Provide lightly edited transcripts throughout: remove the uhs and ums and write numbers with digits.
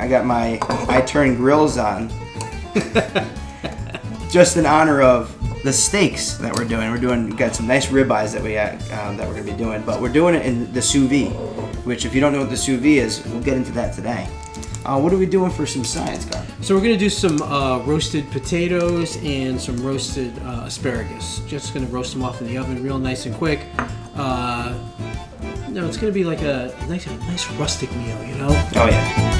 I got my I Turn Grills on. Just in honor of the steaks that we're doing. We've got some nice ribeyes that that we're going to be doing, but we're doing it in the Sous Vide, which if you don't know what the Sous Vide is, we'll get into that today. What are we doing for some sides, Carl? So we're going to do some roasted potatoes and some roasted asparagus. Just going to roast them off in the oven real nice and quick. It's going to be like a nice rustic meal, you know? Oh, yeah.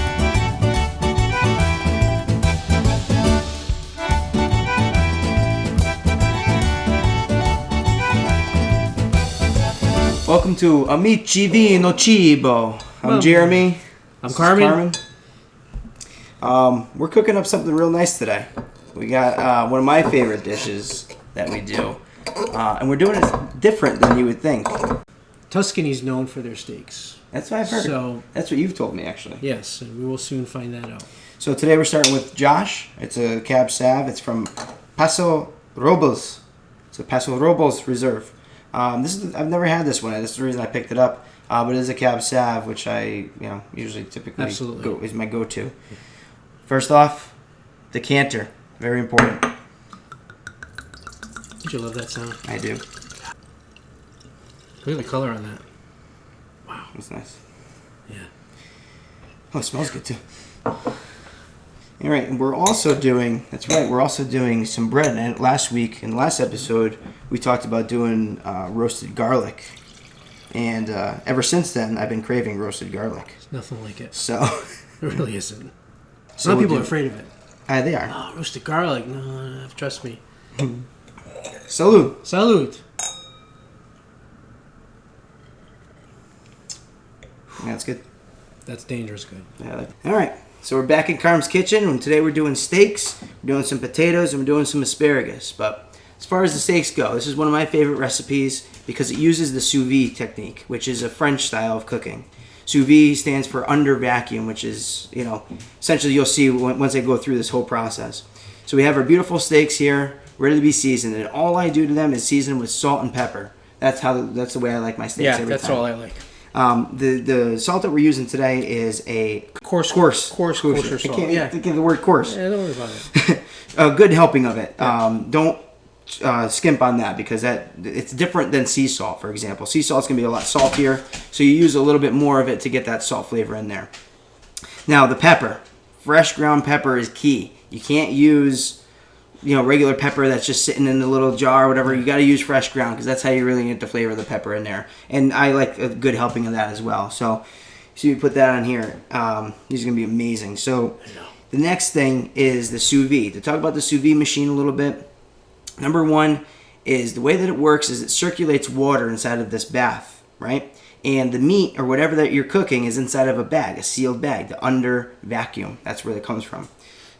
Welcome to Amici Vino Cibo. I'm Jeremy. I'm Carmen. We're cooking up something real nice today. We got one of my favorite dishes that we do. And we're doing it different than you would think. Tuscany's known for their steaks. That's what I've heard. So, that's what you've told me, actually. Yes, and we will soon find that out. So today we're starting with Josh. It's a Cab Sav. It's from Paso Robles. It's a Paso Robles Reserve. I've never had this one. This is the reason I picked it up. But it is a Cab Sav, which I usually typically is my go-to. First off, decanter. Very important. Did you love that sound? I do. Look at the color on that. Wow. That's nice. Yeah. Oh, it smells good too. All right, and we're also doing some bread. And last week, in the last episode, we talked about doing roasted garlic. And ever since then, I've been craving roasted garlic. There's nothing like it. So it really isn't. So Some people are afraid of it. They are. Oh, roasted garlic. No, trust me. Salud. Salud. Yeah, that's good. That's dangerous good. Yeah. All right. So we're back in Carm's kitchen, and today we're doing steaks, we're doing some potatoes, and we're doing some asparagus. But as far as the steaks go, this is one of my favorite recipes because it uses the sous vide technique, which is a French style of cooking. Sous vide stands for under vacuum, which is, essentially you'll see once I go through this whole process. So we have our beautiful steaks here, ready to be seasoned, and all I do to them is season them with salt and pepper. That's the way I like my steaks every time. Yeah, that's all I like. The salt that we're using today is a coarse salt. I can't think of the word coarse. Yeah, don't worry about it. A good helping of it. Don't skimp on that because it's different than sea salt, for example. Sea salt's going to be a lot saltier, so you use a little bit more of it to get that salt flavor in there. Now, the pepper. Fresh ground pepper is key. You can't use regular pepper that's just sitting in the little jar or whatever. You got to use fresh ground because that's how you really get the flavor of the pepper in there. And I like a good helping of that as well. So you put that on here. These are going to be amazing. So the next thing is the sous vide. To talk about the sous vide machine a little bit, number one is the way that it works is it circulates water inside of this bath, right? And the meat or whatever that you're cooking is inside of a bag, a sealed bag, the under vacuum. That's where it comes from.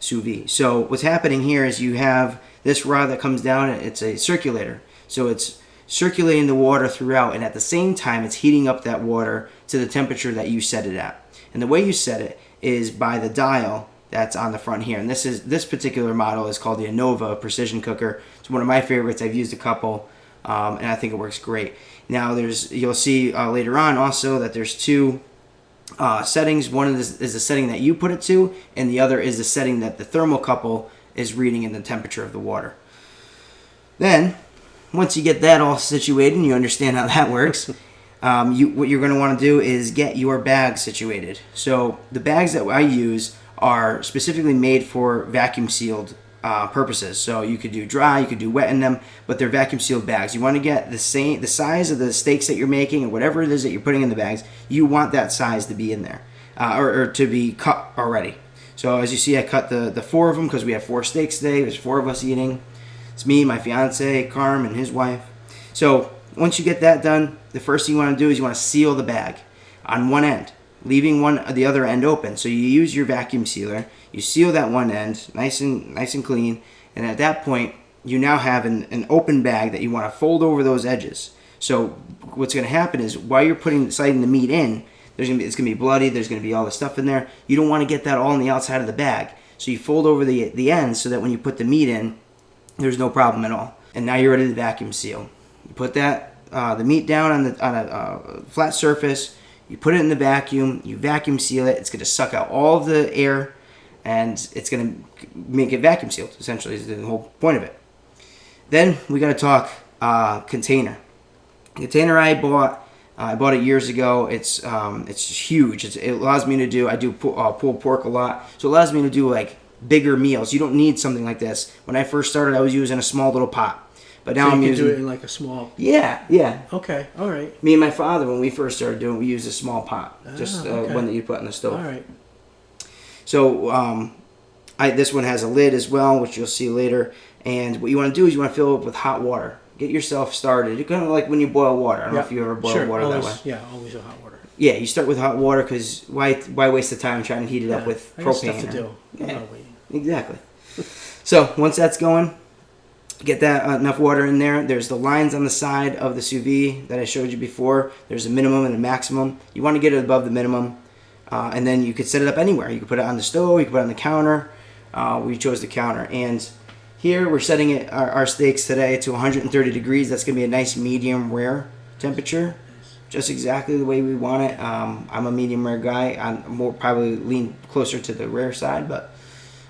Sous vide. So what's happening here is you have this rod that comes down. It's a circulator. So it's circulating the water throughout, and at the same time, it's heating up that water to the temperature that you set it at. And the way you set it is by the dial that's on the front here. And this particular model is called the Innova precision cooker. It's one of my favorites. I've used a couple, and I think it works great. Now you'll see later on also that there's two settings. One is the setting that you put it to, and the other is the setting that the thermocouple is reading in the temperature of the water. Then, once you get that all situated and you understand how that works, what you're going to want to do is get your bags situated. So the bags that I use are specifically made for vacuum sealed purposes. So you could do dry, you could do wet in them, but they're vacuum sealed bags. You want to get the size of the steaks that you're making, or whatever it is that you're putting in the bags. You want that size to be in there, or to be cut already. So as you see, I cut the four of them because we have 4 steaks today. There's 4 of us eating. It's me, my fiance, Carm, and his wife. So once you get that done, the first thing you want to do is you want to seal the bag on one end, leaving the other end open. So you use your vacuum sealer. You seal that one end nice and clean, and at that point, you now have an open bag that you want to fold over those edges. So what's going to happen is while you're sliding the meat in, it's going to be bloody. There's going to be all the stuff in there. You don't want to get that all on the outside of the bag. So you fold over the ends so that when you put the meat in, there's no problem at all. And now you're ready to vacuum seal. You put the meat down on a flat surface. You put it in the vacuum. You vacuum seal it. It's going to suck out all of the air, and it's going to make it vacuum sealed. Essentially, is the whole point of it. Then we got to talk container. The container I bought it years ago. It's huge. It allows me to do. I do pulled pork a lot, so it allows me to do like bigger meals. You don't need something like this. When I first started, I was using a small little pot, but now I'm using. Do it in like a small. Yeah. Okay, all right. Me and my father, when we first started doing it, we used a small pot, just one that you put on the stove. All right. So this one has a lid as well, which you'll see later. And what you want to do is you want to fill it up with hot water. Get yourself started. You're kind of like when you boil water. I don't know if you ever boil water always, that way. Yeah, always with hot water. Yeah, you start with hot water because why waste the time trying to heat it up with propane? I got stuff to do. Yeah, exactly. So once that's going, get that enough water in there. There's the lines on the side of the sous vide that I showed you before. There's a minimum and a maximum. You want to get it above the minimum, and then you could set it up anywhere. You could put it on the stove. You could put it on the counter. We chose the counter, and here we're setting it our steaks today to 130 degrees. That's going to be a nice medium rare temperature, just exactly the way we want it. I'm a medium rare guy. I'm more probably lean closer to the rare side, but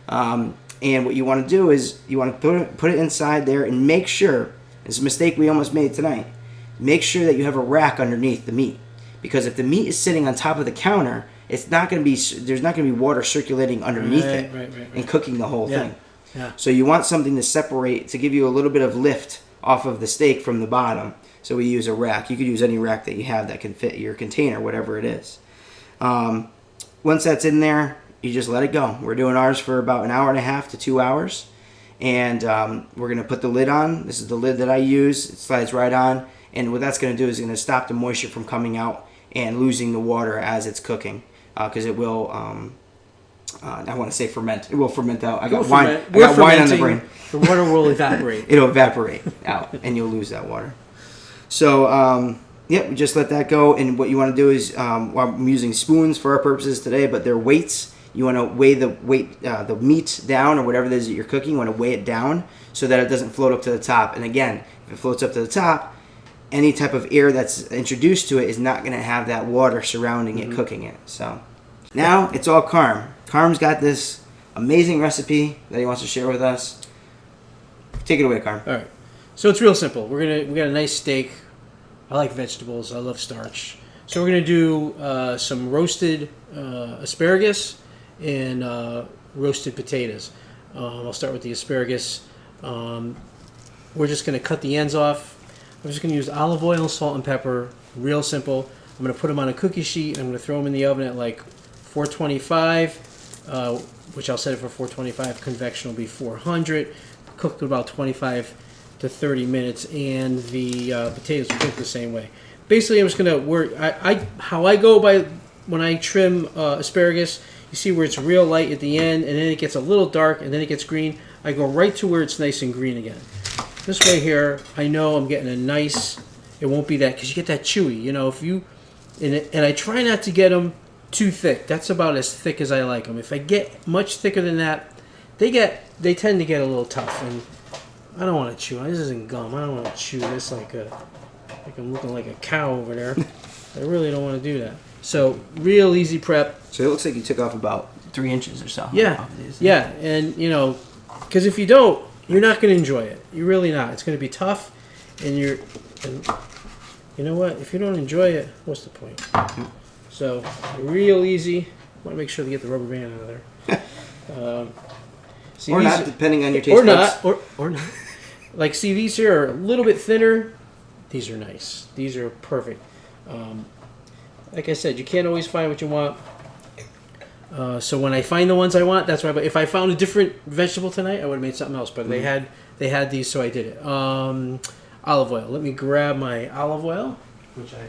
and what you want to do is you want to put it inside there and make sure. It's a mistake we almost made tonight. Make sure that you have a rack underneath the meat, because if the meat is sitting on top of the counter, it's not going to be. There's not going to be water circulating underneath it and cooking the whole thing. Yeah. So you want something to separate, to give you a little bit of lift off of the steak from the bottom. So we use a rack. You could use any rack that you have that can fit your container, whatever it is. Once that's in there, you just let it go. We're doing ours for about an hour and a half to 2 hours. And we're going to put the lid on. This is the lid that I use. It slides right on. And what that's going to do is going to stop the moisture from coming out and losing the water as it's cooking. Because it will... I want to say ferment. It will ferment out. I got wine on the brain. The water will evaporate. It'll evaporate out, and you'll lose that water. So, we just let that go. And what you want to do is, I'm using spoons for our purposes today, but they're weights. You want to weigh the meat down, or whatever it is that you're cooking. You want to weigh it down so that it doesn't float up to the top. And again, if it floats up to the top, any type of air that's introduced to it is not going to have that water surrounding it, cooking it. So now it's all Carm. Carm's got this amazing recipe that he wants to share with us. Take it away, Carm. All right. So it's real simple. We got a nice steak. I like vegetables. I love starch. So we're gonna do some roasted asparagus and roasted potatoes. I'll start with the asparagus. We're just gonna cut the ends off. I'm just gonna use olive oil, salt, and pepper. Real simple. I'm gonna put them on a cookie sheet. I'm gonna throw them in the oven at like 425. Which I'll set it for 425. Convection will be 400. Cooked about 25 to 30 minutes, and the potatoes will cook the same way. Basically, I'm just gonna work. How I go by when I trim asparagus. You see where it's real light at the end, and then it gets a little dark, and then it gets green. I go right to where it's nice and green again. This way here, I know I'm getting a nice. It won't be that, because you get that chewy. You know, if you and I try not to get them too thick. That's about as thick as I like them. If I get much thicker than that, they tend to get a little tough, and I don't want to chew. This isn't gum. I don't want to chew this like I'm looking like a cow over there. I really don't want to do that. So real easy prep. So it looks like you took off about 3 inches or so. Yeah, and because if you don't, you're not going to enjoy it. You're really not. It's going to be tough, and you know what? If you don't enjoy it, what's the point? So, real easy. Want to make sure to get the rubber band out of there. Or not, depending on your taste buds. Or not. Like, see, these here are a little bit thinner. These are nice. These are perfect. Like I said, you can't always find what you want. So when I find the ones I want, that's why. But if I found a different vegetable tonight, I would have made something else. But they had these, so I did it. Olive oil. Let me grab my olive oil, which I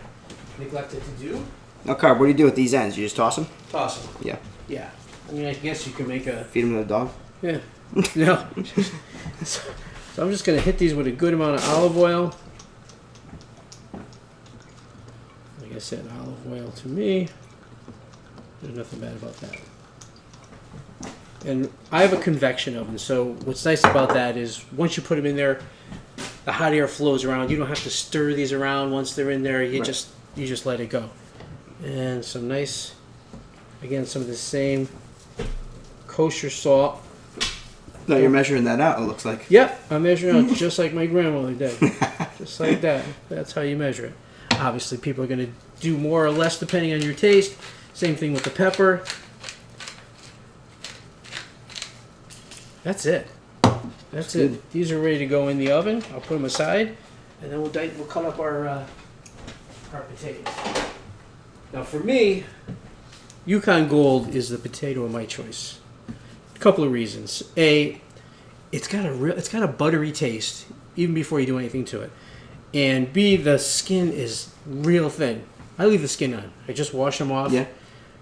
neglected to do. Now, Carb, what do you do with these ends? You just toss them? Toss them. Yeah. Yeah. I mean, I guess you could make a... Feed them to the dog? Yeah. No. So I'm just going to hit these with a good amount of olive oil. Like I said, olive oil to me. There's nothing bad about that. And I have a convection oven, so what's nice about that is once you put them in there, the hot air flows around. You don't have to stir these around once they're in there. You just let it go. And some nice, again, some of the same kosher salt. No, you're measuring that out, it looks like. Yep, I'm measuring out just like my grandmother did. Just like that. That's how you measure it. Obviously, people are going to do more or less depending on your taste. Same thing with the pepper. That's it. That's it. Good. These are ready to go in the oven. I'll put them aside, and then we'll cut up our potatoes. Now, for me, Yukon Gold is the potato of my choice. A couple of reasons. A, it's got a buttery taste even before you do anything to it. And B, the skin is real thin. I leave the skin on. I just wash them off. Yeah.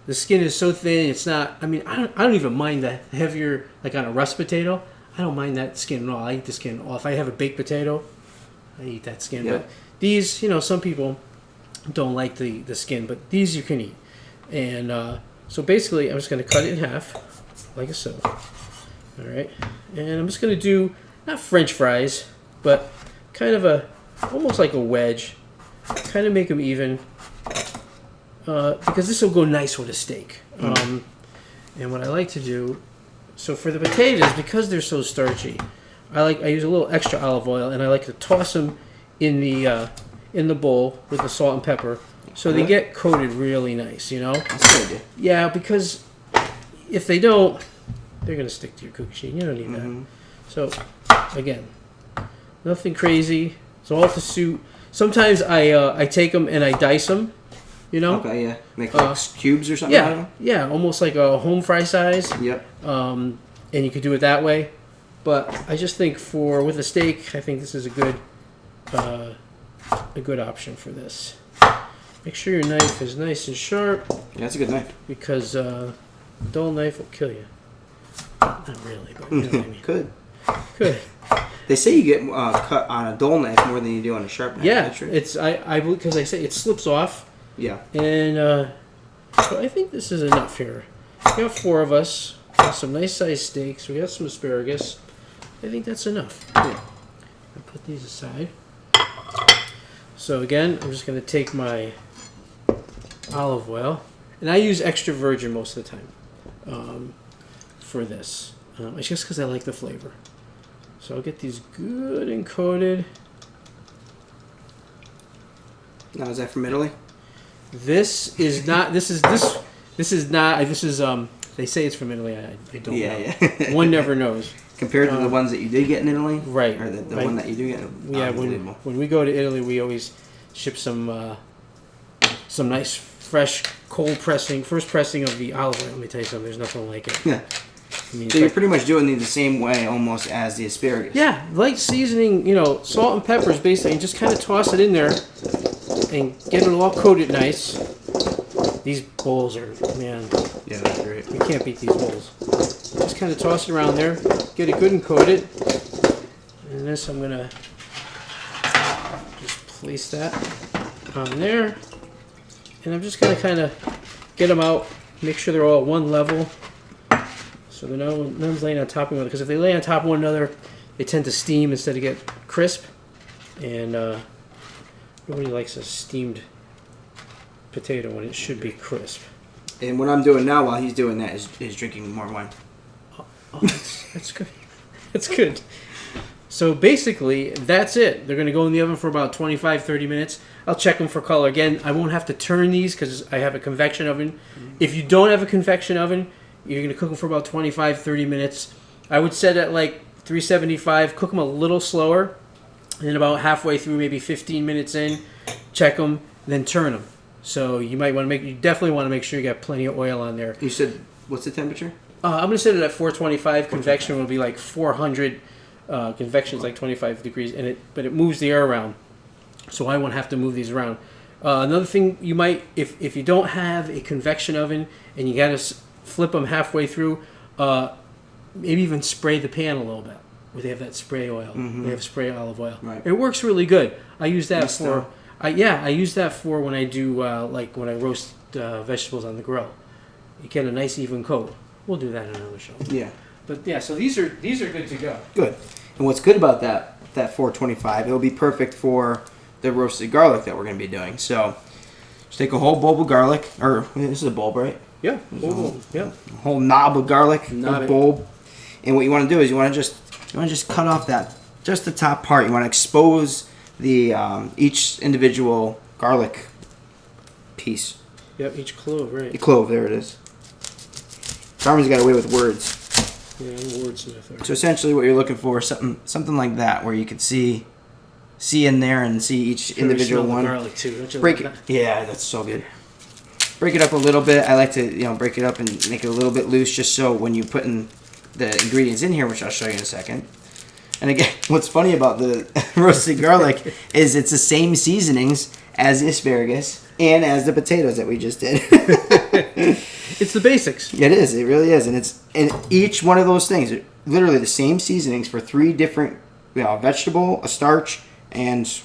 The skin is so thin. It's not. I mean, I don't even mind the heavier, like on a rust potato. I don't mind that skin at all. I eat the skin off. If I have a baked potato, I eat that skin. Yeah. But these, some people don't like the skin, but these you can eat. And so basically, I'm just going to cut it in half, like so. All right. And I'm just going to do, not French fries, but kind of almost like a wedge. Kind of make them even. Because this will go nice with a steak. And what I like to do, so for the potatoes, because they're so starchy, I use a little extra olive oil, and I like to toss them in the bowl with the salt and pepper, so they get coated really nice. That's good. Yeah, because if they don't, they're gonna stick to your cookie sheet. You don't need that. So again, nothing crazy. It's all to suit. Sometimes I take them and I dice them. Okay, yeah. Make like cubes or something out of them? Yeah, almost like a home fry size. Yep. And you could do it that way. But I just think with a steak, I think this is a good option for this. Make sure your knife is nice and sharp. Yeah, that's a good knife. Because a dull knife will kill you. Not really, but you know what I mean. Could. They say you get cut on a dull knife more than you do on a sharp knife. Yeah, Is that true? it's because I say it slips off. Yeah. And so I think this is enough here. We got 4 of us. We got some nice sized steaks. We got some asparagus. I think that's enough. Yeah. I'll put these aside. So again, I'm just going to take my olive oil, and I use extra virgin most of the time for this. It's just because I like the flavor. So I'll get these good and coated. Now, is that from Italy? This is not. They say it's from Italy. I don't know. Yeah. One never knows. Compared to the ones that you did get in Italy? Right. Or the one that you do get? Yeah, when we go to Italy, we always ship some nice, fresh, first pressing of the olive oil. Let me tell you something, there's nothing like it. Yeah. So you're pretty much doing it the same way almost as the asparagus. Yeah, light seasoning, salt and peppers basically, and just kind of toss it in there and get it all coated nice. These bowls are, man. Yeah, that's great. You can't beat these bowls. Just kind of toss it around there, get it good and coated. And this I'm going to just place that on there. And I'm just going to kind of get them out, make sure they're all at one level. So they're none's laying on top of one another. Because if they lay on top of one another, they tend to steam instead of get crisp. And nobody likes a steamed potato when it should be crisp. And what I'm doing now while he's doing that is drinking more wine. Oh, that's good. That's good. So basically, that's it. They're going to go in the oven for about 25-30 minutes. I'll check them for color. Again, I won't have to turn these because I have a convection oven. If you don't have a convection oven, you're going to cook them for about 25-30 minutes. I would set at like 375. Cook them a little slower. And then about halfway through, maybe 15 minutes in, check them, then turn them. So you definitely want to make sure you got plenty of oil on there. You said, what's the temperature? I'm going to set it at 425. Convection will be like 400. Convection is like 25 degrees, but it moves the air around. So I won't have to move these around. Another thing you might, if you don't have a convection oven and you got to flip them halfway through, maybe even spray the pan a little bit. Where they have that spray oil. Mm-hmm. They have spray olive oil. Right. It works really good. I use that for... I use that for when I do, when I roast vegetables on the grill. You get a nice even coat. We'll do that in another show. Yeah. But yeah, so these are good to go. Good. And what's good about that 425, it'll be perfect for the roasted garlic that we're going to be doing. So Just take a whole bulb of garlic, or this is a bulb, right? Yeah. Yeah. A whole knob of garlic, Knob a it. bulb. And what you want to do is you want to just cut off that, just the top part. You want to expose the each individual garlic piece. Yep. Each clove, right? The clove, there it is. Carmen's got away with words. Yeah, I'm a wordsmith. Right? So essentially, what you're looking for is something like that, where you can see in there and see each individual smell one. the garlic too. Don't you Break like it. that? Yeah, that's so good. Break it up a little bit. I like to break it up and make it a little bit loose, just so when you put in the ingredients in here, which I'll show you in a second. And again, what's funny about the roasted garlic is it's the same seasonings as the asparagus and as the potatoes that we just did. It's the basics. It is. It really is, and each one of those things, are literally the same seasonings for 3 different, a vegetable, a starch, and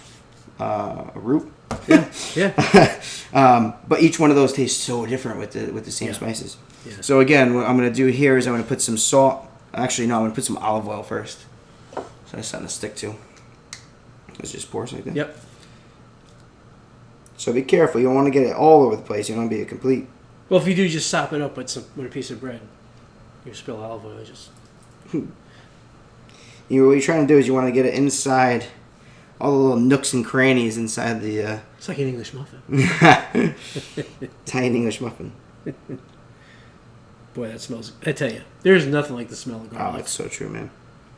a root. Yeah. Yeah. But each one of those tastes so different with the same spices. Yeah. So again, what I'm going to do here is I'm going to put some salt. Actually, no, I'm going to put some olive oil first. So that's something to stick to. Let's just pour like that. Yep. So be careful. You don't want to get it all over the place. You don't want to be a complete. Well, if you do, just sop it up with a piece of bread. You spill olive oil, just. What you're trying to do is you want to get it inside all the little nooks and crannies inside the. It's like an English muffin. Tiny English muffin. Boy, that smells. I tell you, there's nothing like the smell of Oh, garlic. that's so true, man.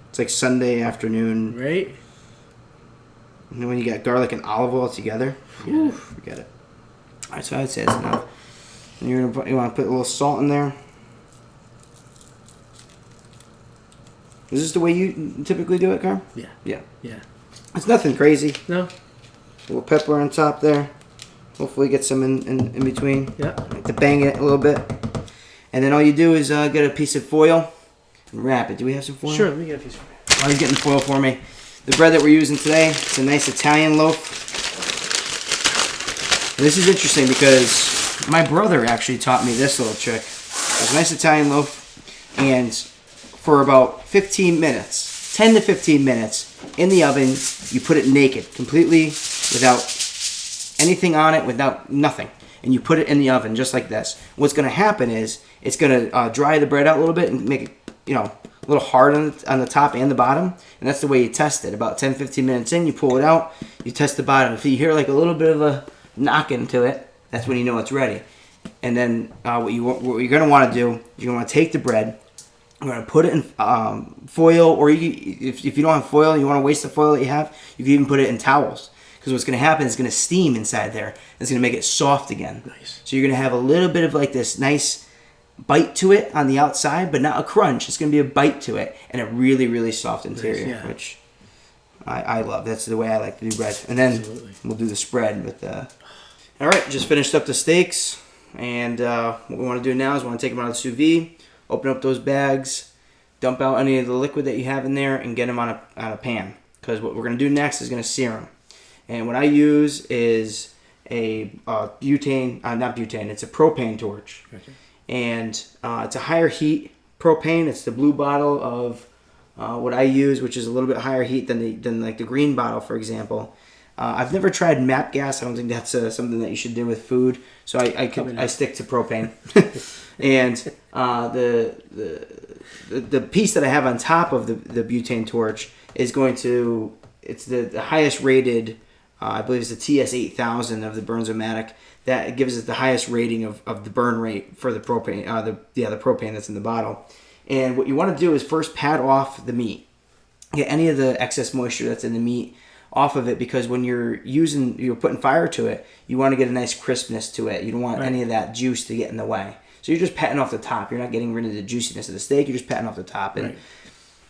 It's like Sunday afternoon. Right? And then when you got garlic and olive oil together, Yeah. forget it. All right, so I'd say that's enough. And you want to put a little salt in there. Is this the way you typically do it, Carm? Yeah. Yeah. Yeah. It's nothing crazy. No? A little pepper on top there. Hopefully get some in between. Yeah. To bang it a little bit. And then all you do is get a piece of foil and wrap it. Do we have some foil? Sure, let me get a piece of bread. While he's getting the foil for me. The bread that we're using today, it's a nice Italian loaf. And this is interesting because my brother actually taught me this little trick. It's a nice Italian loaf, and for about 15 minutes, 10 to 15 minutes, in the oven, you put it naked, completely without anything on it, without nothing. And you put it in the oven just like this. What's going to happen is it's going to dry the bread out a little bit and make it, a little hard on the top and the bottom. And that's the way you test it. About 10, 15 minutes in, you pull it out, you test the bottom. If you hear like a little bit of a knocking to it, that's when you know it's ready. And then what you're going to want to do, you're going to take the bread, you're going to put it in foil, or if you don't have foil and you want to waste the foil that you have, you can even put it in towels. Because what's going to happen is it's going to steam inside there. It's going to make it soft again. Nice. So you're going to have a little bit of like this nice bite to it on the outside, but not a crunch. It's going to be a bite to it and a really, really soft interior, Nice, yeah. which I love. That's the way I like to do bread. And then Absolutely. we'll do the spread with the... All right, just finished up the steaks. And what we want to do now is we want to take them out of the sous vide, open up those bags, dump out any of the liquid that you have in there, and get them on a pan. Because what we're going to do next is going to sear them. And what I use is a butane, not butane, it's a propane torch. Okay. And it's a higher heat propane. It's the blue bottle of what I use, which is a little bit higher heat than like the green bottle, for example. I've never tried MAP gas. I don't think that's something that you should do with food. So I stick to propane. And the piece that I have on top of the butane torch is it's the highest rated. I believe it's the TS8000 of the Burns-O-Matic. That gives it the highest rating of the burn rate for the propane. The propane that's in the bottle. And what you want to do is first pat off the meat. Get any of the excess moisture that's in the meat off of it, because when you're putting fire to it, you want to get a nice crispness to it. You don't want any of that juice to get in the way. So you're just patting off the top. You're not getting rid of the juiciness of the steak. You're just patting off the top. And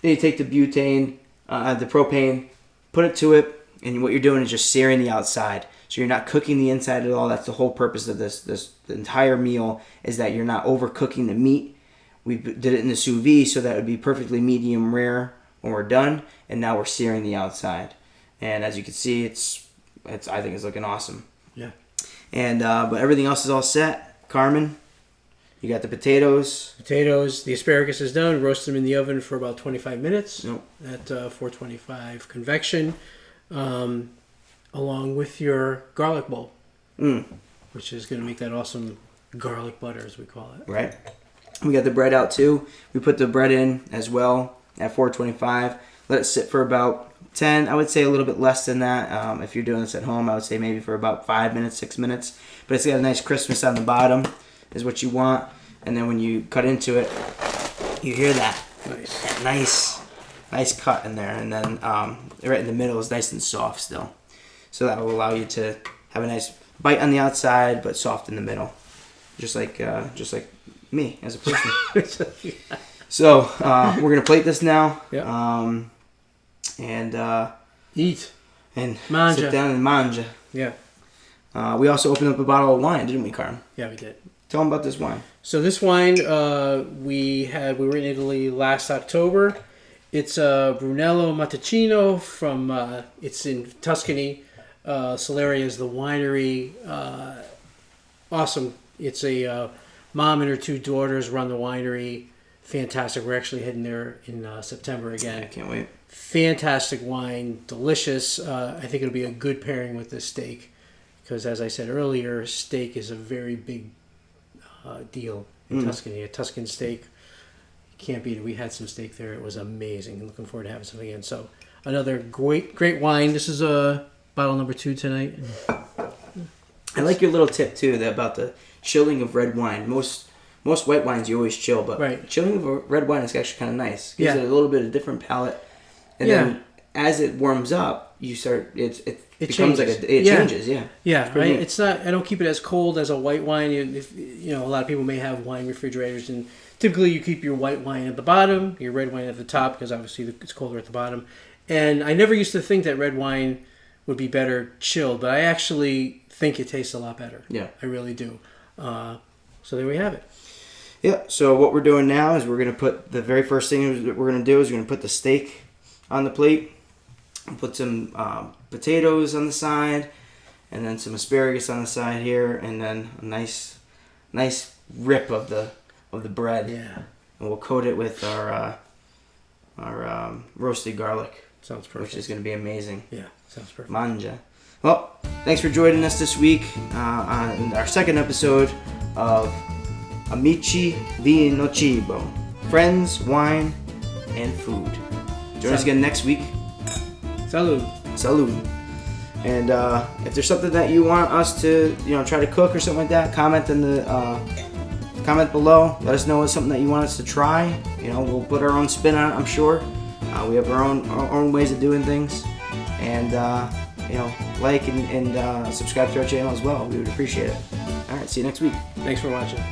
then you take the butane, the propane, put it to it. And what you're doing is just searing the outside. So you're not cooking the inside at all. That's the whole purpose of the entire meal, is that you're not overcooking the meat. We did it in the sous vide so that it would be perfectly medium rare when we're done. And now we're searing the outside. And as you can see, I think it's looking awesome. Yeah. And but everything else is all set. Carmen, you got the potatoes. The asparagus is done. Roast them in the oven for about 25 minutes Nope. at 425 convection. Along with your garlic bowl. which is going to make that awesome garlic butter, as we call it. Right. We got the bread out too. We put the bread in as well at 425. Let it sit for about 10. I would say a little bit less than that. If you're doing this at home, I would say maybe for about 5 minutes, 6 minutes. But it's got a nice crispness on the bottom is what you want. And then when you cut into it, you hear that. Nice cut in there. And then right in the middle is nice and soft still. So that will allow you to have a nice bite on the outside, but soft in the middle. Just like me as a person. So we're going to plate this now. Yep. And eat. And manja. Sit down and manja. Yeah. We also opened up a bottle of wine, didn't we, Carm? Yeah, we did. Tell them about this wine. So this wine, we were in Italy last October. It's Brunello Matticino from, it's in Tuscany. Soleria is the winery. Awesome. It's a mom and her 2 daughters run the winery. Fantastic. We're actually heading there in September again. I can't wait. Fantastic wine. Delicious. I think it'll be a good pairing with this steak. Because as I said earlier, steak is a very big deal in Tuscany. A Tuscan steak, can't beat it. We had some steak there. It was amazing. Looking forward to having some again. So another great wine. This is bottle number 2 tonight. I like your little tip too about the chilling of red wine. Most white wines you always chill, but chilling of a red wine is actually kind of nice. Gives it a little bit of different palate, and then as it warms up, you start it becomes changes. It changes. Yeah. Right. It's not. I don't keep it as cold as a white wine. A lot of people may have wine refrigerators, and typically you keep your white wine at the bottom, your red wine at the top, because obviously it's colder at the bottom. And I never used to think that red wine would be better chilled, but I actually think it tastes a lot better. Yeah, I really do. So there we have it. Yeah. So what we're doing now is we're going to put the very first thing that we're going to do is we're going to put the steak on the plate. Put some potatoes on the side, and then some asparagus on the side here, and then a nice rip of the bread. Yeah. And we'll coat it with our roasted garlic. Sounds perfect. Which is going to be amazing. Yeah, sounds perfect. Manja. Well, thanks for joining us this week on our second episode of Amici Vino Cibo. Friends, wine, and food. Join us again next week. Salud. And if there's something that you want us to, try to cook or something like that, comment in the comment below. Let us know it's something that you want us to try. We'll put our own spin on it, I'm sure. We have our own ways of doing things. And like and subscribe to our channel as well. We would appreciate it. All right, see you next week. Thanks for watching.